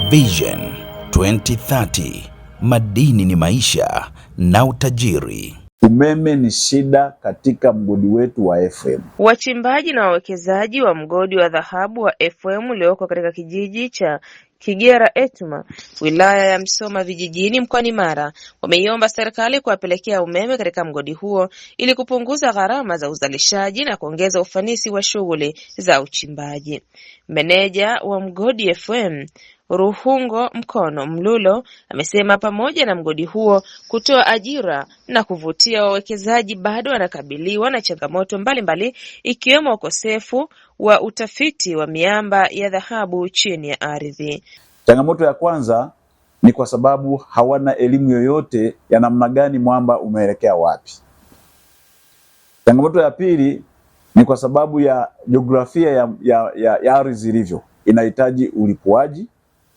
Vision 2030, madini ni maisha na utajiri. Umeme ni shida katika mgodi wetu wa FM. Wachimbaji na wawekezaji wa mgodi wa dhahabu wa FM ulioko katika kijiji cha Kigera Etuma, wilaya ya Msoma vijijini mkoani Mara, wameiomba serikali kuwapelekea umeme katika mgodi huo ili kupunguza gharama za uzalishaji na kuongeza ufanisi wa shughuli za uchimbaji. Meneja wa mgodi FM Ruhungo Mkono Mlulo amesema pamoja na mgodi huo kutoa ajira na kuvutia wawekezaji, bado wanakabiliwa na changamoto mbalimbali ikiwemo ukosefu wa utafiti wa miamba ya dhahabu chini ya ardhi. Changamoto ya kwanza ni kwa sababu hawana elimu yoyote ya namna gani mwamba umeelekea wapi. Changamoto ya pili ni kwa sababu ya jiografia ya ardhi ilivyo. Inahitaji ulipuaji,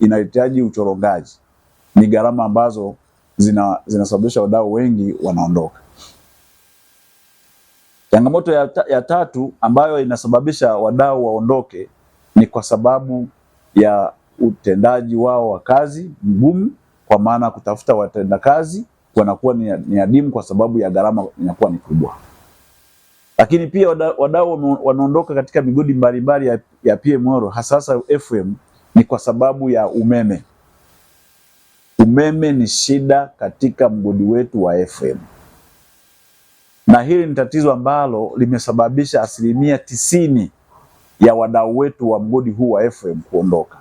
inahitaji uchorongaji. Ni gharama ambazo zinasababisha wadau wengi wanaondoka. Changamoto ya tatu ambayo inasababisha wadau waondoke ni kwa sababu ya utendaji wao wa kazi mgumu, kwa maana kutafuta watendakazi wanakuwa ni adimu kwa sababu ya gharama inakuwa ni kubwa. Lakini pia wadau wanaondoka katika migodi mbalimbali ya PMR hasa FM ni kwa sababu ya umeme. Umeme ni shida katika mgodi wetu wa FM. Na hili ni tatizo ambalo limesababisha 90% ya wadau wetu wa mgodi huu wa FM kuondoka.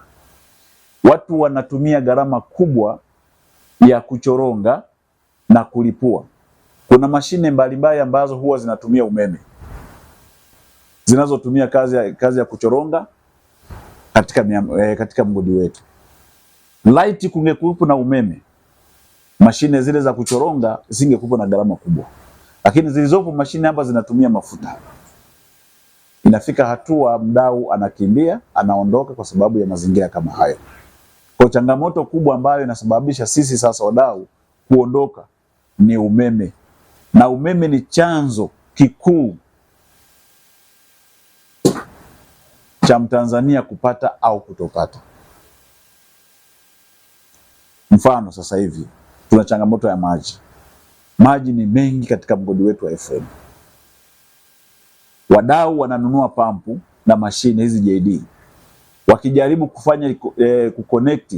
Watu wanatumia gharama kubwa ya kuchoronga na kulipua. Kuna mashine mbalimbali ambazo huwa zinatumia umeme, zinazotumia kazi ya kuchoronga katika mgodi wetu. Laiti kungekuwepo na umeme, mashine zile za kuchoronga zingekuwa na gharama kubwa. Lakini zilizopo mashine hapa zinatumia mafuta. Inafika hatua mdau anakimbia, anaondoka kwa sababu ya mazingira kama hayo. Kwa changamoto kubwa ambayo inasababisha sisi sasa wadau kuondoka ni umeme. Na umeme ni chanzo kikuu cha Mtanzania kupata au kutopata. Mfano sasa hivi tuna changamoto ya maji. Maji ni mengi katika mgodi wetu wa FM. Wadau wananunua pampu na mashine hizi JD. Wakijaribu kufanya kuconnect,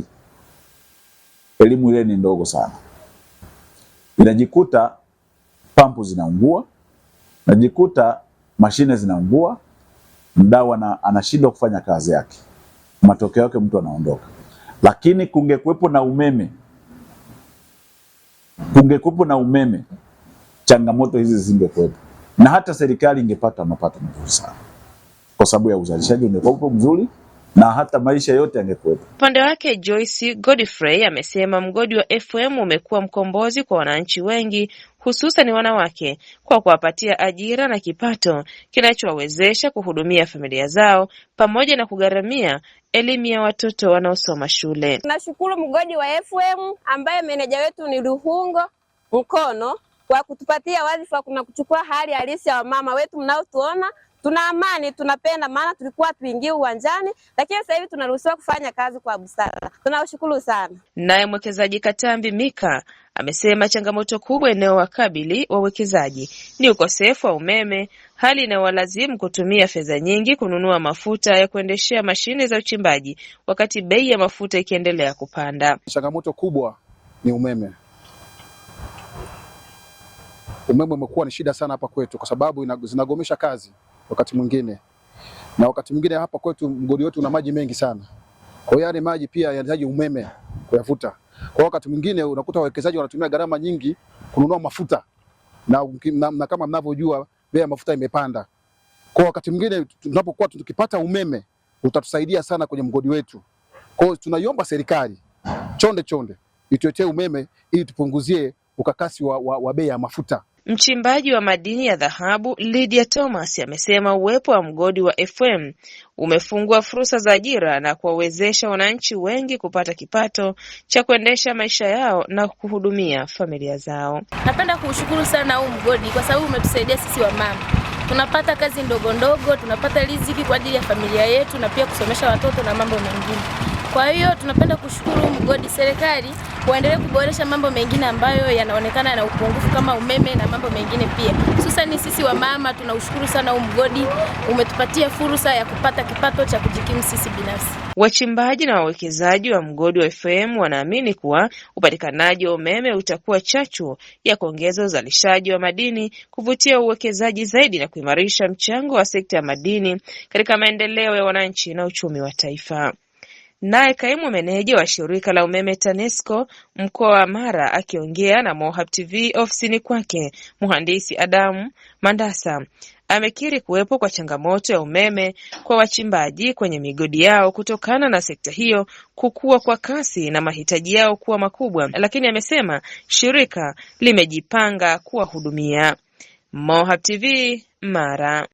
elimu ile ni ndogo sana. Inajikuta pampu zinaungua, inajikuta mashine zinaungua, mdau anashindwa kufanya kazi yake. Matokeo yake mtu anaondoka. Lakini kungekuwepo na umeme, changamoto hizi zingekuwepo. Na hata serikali ingepata mapato mazuri sana, kwa sababu ya uzalishaji ungekuwa mzuri na hata maisha yote yangekuwepo. Upande wake Joyce Godfrey amesema mgodi wa FM umekuwa mkombozi kwa wananchi wengi, hususan wanawake, kwa kuwapatia ajira na kipato kinachowawezesha kuhudumia familia zao pamoja na kugharamia elimu ya watoto wanaosoma shule. Tunashukuru mgodi wa FM ambaye meneja wetu ni Ruhungo Mkono kwa kutupatia wadhifa na kuchukua hali halisi ya wamama wetu mnaotuona. Tuna amani, tunapenda, maana tulikuwa tuingie uwanjani, lakini sasa hivi tunaruhusiwa kufanya kazi kwa busara. Tunashukuru sana. Naye mwekezaji Katambi Mika amesema changamoto kubwa inayowakabili wawekezaji ni ukosefu wa umeme, hali inayowalazimu kutumia fedha nyingi kununua mafuta ya kuendeshea mashine za uchimbaji, wakati bei ya mafuta ikiendelea kupanda. Changamoto kubwa ni umeme. Umeme umekuwa ni shida sana hapa kwetu kwa sababu zinagomesha kazi wakati mwingine. Na wakati mwingine hapa kwetu mgodi wetu una maji mengi sana. Kwa hiyo yale maji pia yanahitaji umeme kuyavuta. Kwa wakati mwingine unakuta wawekezaji wanatumia gharama nyingi kununua mafuta. Na kama mnavyojua bei ya mafuta imepanda. Kwa wakati mwingine tunapokuwa tukipata umeme utatusaidia sana kwenye mgodi wetu. Kwa hiyo tunaiomba serikali chonde ituletee umeme ili tupunguzie ukakasi wa bei ya mafuta. Mchimbaji wa madini ya dhahabu Lydia Thomas amesema uwepo wa mgodi wa FM umefungua fursa za ajira na kuwawezesha wananchi wengi kupata kipato cha kuendesha maisha yao na kuhudumia familia zao. Napenda kuushukuru sana huu mgodi kwa sababu umetusaidia sisi wamama. Tunapata kazi ndogo, tunapata riziki kwa ajili ya familia yetu na pia kusomesha watoto na mambo mengine. Kwa hiyo tunapenda kushukuru mgodi, serikali waendelee kuboresha mambo mengine ambayo yanaonekana na upungufu kama umeme na mambo mengine pia. Hususani sisi wamama tunaushukuru sana mgodi, umetupatia fursa ya kupata kipato cha kujikimu sisi binafsi. Wachimbaji na wawekezaji wa mgodi wa FM wanaamini kuwa upatikanaji wa umeme utakuwa chachu ya kuongeza uzalishaji wa madini, kuvutia uwekezaji zaidi na kuimarisha mchango wa sekta ya madini katika maendeleo ya wananchi na uchumi wa taifa. Naye kaimu meneja wa shirika la umeme TANESCO mkoa wa Mara akiongea na Mohab TV ofisini kwake, mhandisi Adamu Mandasa amekiri kuwepo kwa changamoto ya umeme kwa wachimbaji kwenye migodi yao kutokana na sekta hiyo kukua kwa kasi na mahitaji yao kuwa makubwa, lakini amesema shirika limejipanga kuwahudumia. Mohab TV Mara.